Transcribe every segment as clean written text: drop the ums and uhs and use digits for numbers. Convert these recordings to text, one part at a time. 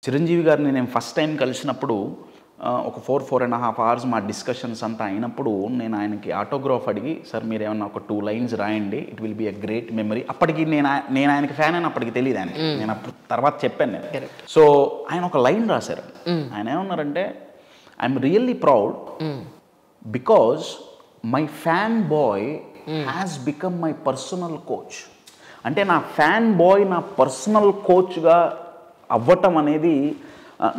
చిరంజీవి గారిని నేను first time కలిసినప్పుడు ఒక 4.5 hours మా డిస్కషన్స్ అంతా అయినప్పుడు నేను ఆయనకి ఆటోగ్రాఫ్ అడిగి, సార్ మీరు ఏమన్నా ఒక 2 lines రాయండి, it will be a great memory. అప్పటికి నేను ఆయనకి ఫ్యాన్ అని అప్పటికి తెలియదు ఆయన, నేను అప్పుడు తర్వాత చెప్పాను నేను. సో ఆయన ఒక లైన్ రాశారు. ఆయన ఏమన్నారంటే, I'm really proud because my fan boy has become my personal coach. అంటే నా ఫ్యాన్ బాయ్ నా పర్సనల్ కోచ్గా అవ్వటం అనేది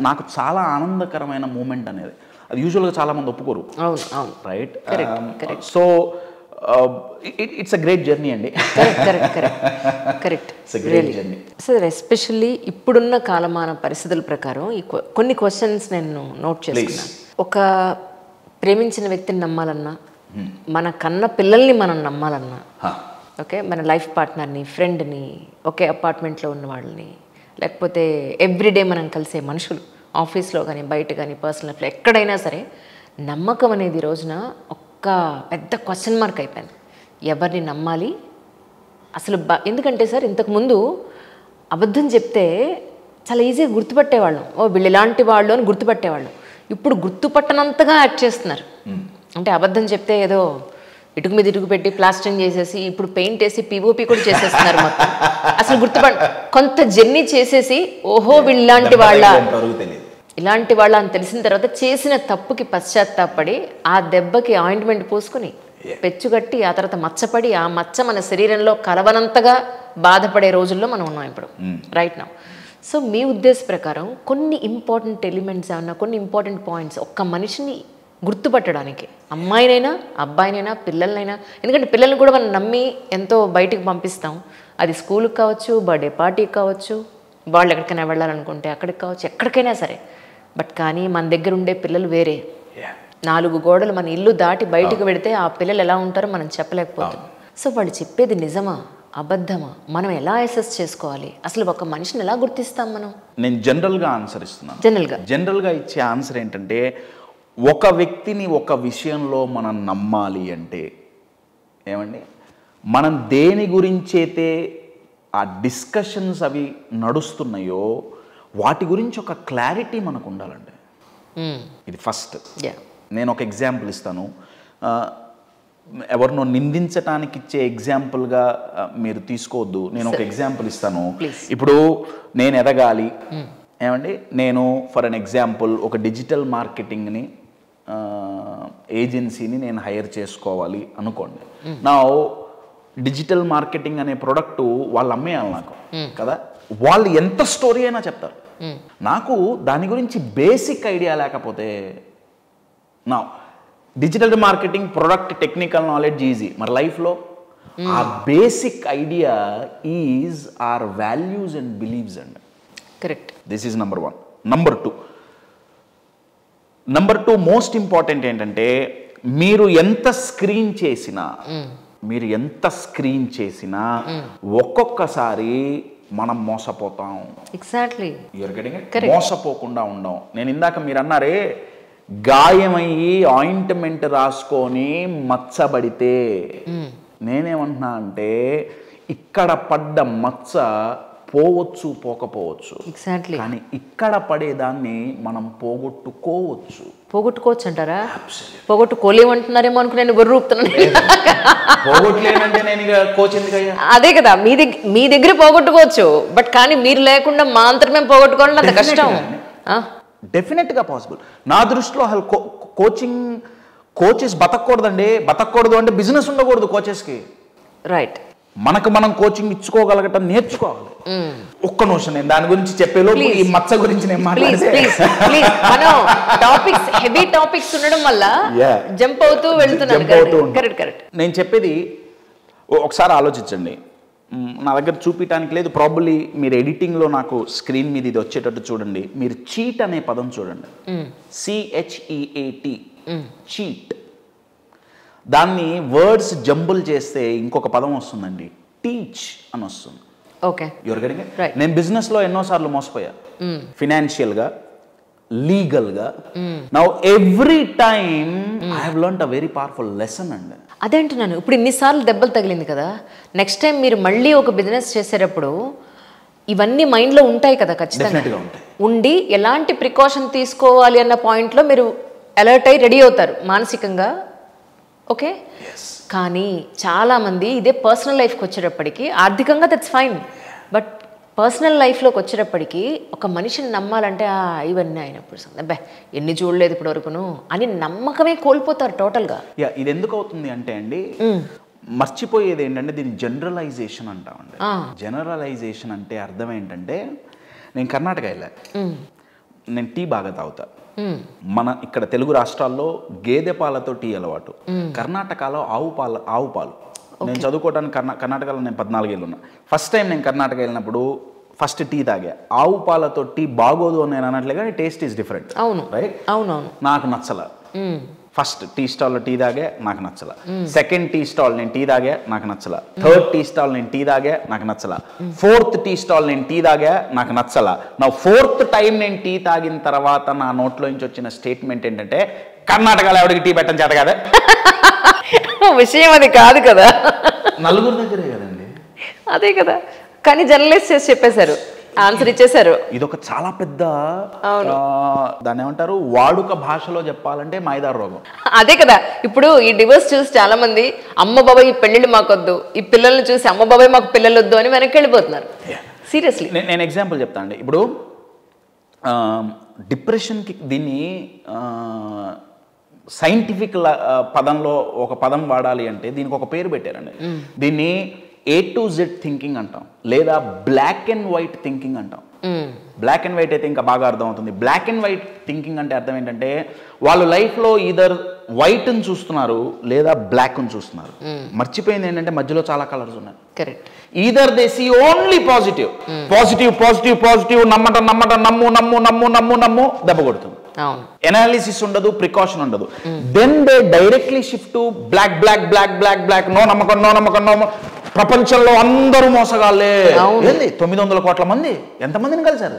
నాకు చాలా ఆనందకరమైన మూమెంట్ అనేది. అది యూజువల్గా చాలామంది ఒప్పుకోరు, right? So it's a great journey అండి. కరెక్ట్. సార్ ఎస్పెషల్లీ ఇప్పుడున్న కాలమాన పరిస్థితుల ప్రకారం కొన్ని క్వశ్చన్స్ నేను నోట్ చేసుకున్నాను. ఒక ప్రేమించిన వ్యక్తిని నమ్మాలన్నా, మన కన్న పిల్లల్ని మనం నమ్మాలన్నా, ఓకే, మన లైఫ్ పార్ట్నర్ని, ఫ్రెండ్ని, ఒకే అపార్ట్మెంట్లో ఉన్న వాళ్ళని, లేకపోతే ఎవ్రీడే మనం కలిసే మనుషులు, ఆఫీస్లో కానీ బయట కానీ పర్సనల్ లైఫ్లో ఎక్కడైనా సరే, నమ్మకం అనేది ఈ రోజున ఒక్క పెద్ద క్వశ్చన్ మార్క్ అయిపోయింది. ఎవరిని నమ్మాలి అసలు? ఎందుకంటే సార్, ఇంతకుముందు అబద్ధం చెప్తే చాలా ఈజీగా గుర్తుపట్టేవాళ్ళం. ఓ వీళ్ళు ఇలాంటి వాళ్ళు అని గుర్తుపట్టేవాళ్ళం. ఇప్పుడు గుర్తుపట్టనంతగా యాక్ట్ చేస్తున్నారు. అంటే అబద్ధం చెప్తే ఏదో ఇటుకు మీద ఇటుకు పెట్టి ప్లాస్టరింగ్ చేసేసి, ఇప్పుడు పెయింట్ వేసి పిఓపి కూడా చేసేస్తున్నారు మొత్తం. అసలు కొంత జర్నీ చేసేసి, ఓహో వీళ్ళు ఇలాంటి వాళ్ళ అని తెలిసిన తర్వాత చేసిన తప్పుకి పశ్చాత్తాపడి ఆ దెబ్బకి ఆయింట్మెంట్ పూసుకొని పెచ్చుగట్టి ఆ తర్వాత మచ్చపడి ఆ మచ్చ మన శరీరంలో కలవనంతగా బాధపడే రోజుల్లో మనం ఉన్నాం ఇప్పుడు, రైట్ నౌ. సో మీ ఉద్దేశ ప్రకారం కొన్ని ఇంపార్టెంట్ ఎలిమెంట్స్ ఏమన్నా, కొన్ని ఇంపార్టెంట్ పాయింట్స్ ఒక్క మనిషిని గుర్తుపట్టడానికి, అమ్మాయినైనా అబ్బాయినైనా పిల్లలనైనా, ఎందుకంటే పిల్లల్ని కూడా మనం నమ్మి ఎంతో బయటికి పంపిస్తాం. అది స్కూల్కి కావచ్చు, బర్త్డే పార్టీకి కావచ్చు, వాళ్ళు ఎక్కడికైనా వెళ్ళాలనుకుంటే అక్కడికి కావచ్చు, ఎక్కడికైనా సరే. బట్ కానీ మన దగ్గర ఉండే పిల్లలు వేరే. 4 గోడలు మన ఇల్లు దాటి బయటికి వెడితే ఆ పిల్లలు ఎలా ఉంటారో మనం చెప్పలేకపోతాం. సో వాళ్ళు చెప్పేది నిజమా అబద్ధమా, మనం ఎలా అసెస్ చేసుకోవాలి? అసలు ఒక మనిషిని ఎలా గుర్తిస్తాం మనం? నేను జనరల్గా ఆన్సర్ ఇస్తున్నాను. జనరల్గా ఇచ్చే ఆన్సర్ ఏంటంటే, ఒక వ్యక్తిని ఒక విషయంలో మనం నమ్మాలి అంటే ఏమండి, మనం దేని గురించైతే ఆ డిస్కషన్స్ అవి నడుస్తున్నాయో వాటి గురించి ఒక క్లారిటీ మనకు ఉండాలండి. ఇది ఫస్ట్. నేను ఒక ఎగ్జాంపుల్ ఇస్తాను. ఎవరినో నిందించటానికి ఇచ్చే ఎగ్జాంపుల్గా మీరు తీసుకోవద్దు. నేను ఒక ఎగ్జాంపుల్ ఇస్తాను. ఇప్పుడు నేను ఎదగాలి ఏమండి, నేను ఫర్ అన్ ఎగ్జాంపుల్ ఒక డిజిటల్ మార్కెటింగ్ని ఏజెన్సీని నేను హైర్ చేసుకోవాలి అనుకోండి. నా డిజిటల్ మార్కెటింగ్ అనే ప్రోడక్ట్ వాళ్ళు అమ్మేయాలి నాకు కదా. వాళ్ళు ఎంత స్టోరీ అయినా చెప్తారు, నాకు దాని గురించి బేసిక్ ఐడియా లేకపోతే, నా digital marketing product technical knowledge easy, మరి లైఫ్లో ఆ basic idea is or values and believes అండి. Correct. This is number 1. Number two most important ఏంటంటే, మీరు ఎంత స్క్రీన్ చేసినా ఒక్కొక్కసారి మనం మోసపోతాం. ఎగ్జాక్ట్లీ. మోసపోకుండా ఉండం. నేను ఇందాక మీరు అన్నారే, గాయమయ్యి ఆయింట్మెంట్ రాసుకొని మచ్చబడితే, నేనేమంటున్నా అంటే ఇక్కడ పడ్డ మచ్చ పోవచ్చు పోకపోవచ్చు, కానీ ఇక్కడ పడేదాన్ని మనం పోగొట్టుకోవచ్చు. పోగొట్టుకోవచ్చు అంటారా? పోగొట్టుకోలేమంటున్నారేమో అనుకుని నేను గొర్రె ఊపుతున్నాను. పోగొట్టలేనంటే నేను ఇక కోచ్ ఎందుకయ్యా? అదే కదా, మీ దగ్గర పోగొట్టుకోవచ్చు, బట్ కానీ మీరు లేకుండా మా అంతరం మేము పోగొట్టుకోవాలంటే అంత కష్టం. డెఫినెట్గా పాసిబుల్. నా దృష్టిలో అసలు కోచెస్ బతకూడదు అంటే బిజినెస్ ఉండకూడదు కోచెస్కి. రైట్. మనం కోచింగ్ ఇచ్చుకోగలగటం నేర్చుకోవాలి. ఒక్క నిమిషం, నేను దాని గురించి చెప్పేలోపు ఈ మచ్చ గురించి నేను హెవీ టాపిక్స్ ఉండడం వల్ల జంప్ అవుతూ వెళ్తున్నాను. నేను చెప్పేది ఒకసారి ఆలోచించండి. నా దగ్గర చూపించడానికి లేదు, ప్రాబబ్లీ మీరు ఎడిటింగ్లో నాకు స్క్రీన్ మీద ఇది వచ్చేటట్టు చూడండి. మీరు చీట్ అనే పదం చూడండి, CHEAT, చీట్. దాన్ని వర్డ్స్ జంబుల్ చేస్తే ఇంకొక పదం వస్తుందండి, టీచ్ అని వస్తుంది. ఓకే, నేను బిజినెస్లో ఎన్నోసార్లు మోసపోయా, ఫినాన్షియల్గా, లీగల్గా. Now every time I have learned a very powerful lesson అండి. అదేంటున్నాను, ఇప్పుడు ఇన్నిసార్లు దెబ్బలు తగిలింది కదా, నెక్స్ట్ టైం మీరు మళ్ళీ ఒక బిజినెస్ చేసేటప్పుడు ఇవన్నీ మైండ్లో ఉంటాయి కదా ఖచ్చితంగా. డెఫినెట్గా ఉంటాయి. ఉండి ఎలాంటి ప్రికాషన్ తీసుకోవాలి అన్న పాయింట్లో మీరు అలర్ట్ అయ్యి రెడీ అవుతారు మానసికంగా. ఓకే, కానీ చాలామంది ఇదే పర్సనల్ లైఫ్కి వచ్చేటప్పటికి ఆర్థికంగా దట్స్ ఫైన్, బట్ పర్సనల్ లైఫ్లోకి వచ్చేటప్పటికి ఒక మనిషిని నమ్మాలంటే ఇవన్నీ అయినప్పుడు అబ్బా ఎన్ని చూడలేదు ఇప్పుడు వరకును అని నమ్మకమే కోల్పోతారు టోటల్గా. ఇది ఎందుకు అవుతుంది అంటే అండి, మర్చిపోయేది ఏంటంటే దీన్ని జనరలైజేషన్ అంటామండి. జనరలైజేషన్ అంటే అర్థం ఏంటంటే, నేను కర్ణాటక వెళ్ళా, నేను టీ బాగా తాగుతా. మన ఇక్కడ తెలుగు రాష్ట్రాల్లో గేదె పాలతో టీ అలవాటు, కర్ణాటకలో ఆవు పాలు. నేను చదువుకోవడానికి కర్ణాటకలో నేను 14 ఏళ్ళు ఉన్నా. ఫస్ట్ టైం నేను కర్ణాటక వెళ్ళినప్పుడు ఫస్ట్ టీ తాగా. ఆవు పాలతో టీ బాగోదు అని నేను అనట్లే, కానీ టేస్ట్ ఈస్ డిఫరెంట్. అవును, రైట్. అవునవును. నాకు నచ్చల. ఫస్ట్ టీ స్టాల్లో టీ తాగా, నాకు నచ్చల. సెకండ్ టీ స్టాల్ నేను టీ తాగా, నాకు నచ్చల. థర్డ్ టీ స్టాల్ నేను టీ తాగా, నాకు నచ్చల. ఫోర్త్ టీ స్టాల్ నేను టీ తాగా, నాకు నచ్చల. నా ఫోర్త్ టైం నేను టీ తాగిన తర్వాత నా నోట్లో నుంచి వచ్చిన స్టేట్మెంట్ ఏంటంటే, కర్ణాటకలో ఎవరికి టీ పెట్టని చేత కదా. విషయం అది కాదు కదా, నలుగురు దగ్గరే కదండి. అదే కదా, కానీ జర్నలిస్ట్ చేసి చెప్పేశారు, ఆన్సర్ ఇచ్చేశారు. ఇదొక చాలా పెద్ద, దాన్ని ఏమంటారు, వాడుక భాషలో చెప్పాలంటే మాయదారు రోగం. అదే కదా, ఇప్పుడు ఈ డివోర్స్ చూసి చాలా మంది అమ్మ బాబాయ్ ఈ పెళ్ళిళ్ళు మాకొద్దు, ఈ పిల్లల్ని చూసి అమ్మ బాబాయ్ మాకు పిల్లలు వద్దు అని వెనక్కి వెళ్ళిపోతున్నారు. సీరియస్లీ నేను ఎగ్జాంపుల్ చెప్తాను అండి. ఇప్పుడు డిప్రెషన్కి దీన్ని సైంటిఫిక్ పదంలో ఒక పదం వాడాలి అంటే దీనికి ఒక పేరు పెట్టారండి. దీన్ని A to Z థింకింగ్ అంటాం, లేదా బ్లాక్ అండ్ వైట్ థింకింగ్ అంటాం. బ్లాక్ అండ్ వైట్ అయితే ఇంకా బాగా అర్థం అవుతుంది. బ్లాక్ అండ్ వైట్ థింకింగ్ అంటే అర్థం ఏంటంటే, వాళ్ళు లైఫ్లో ఈదర్ వైట్ని చూస్తున్నారు లేదా బ్లాక్ని చూస్తున్నారు. మర్చిపోయింది ఏంటంటే మధ్యలో చాలా కలర్స్ ఉన్నాయి. Correct. Either they see only positive, positive positive positive, నమ్మటం నమ్మటం, నమ్ము నమ్ము నమ్ము నమ్ము నమ్ము, దెబ్బ కొడుతుంది. ఎనాలిసిస్ ఉండదు, ప్రికాషన్ ఉండదు. Then they directly shift to black black black black black, no నమ్మకం నో నమ్మకం నో. ప్రపంచంలో అందరూ మోసగాళ్ళే. 900 కోట్ల మంది ఎంతమందిని కలిశారు?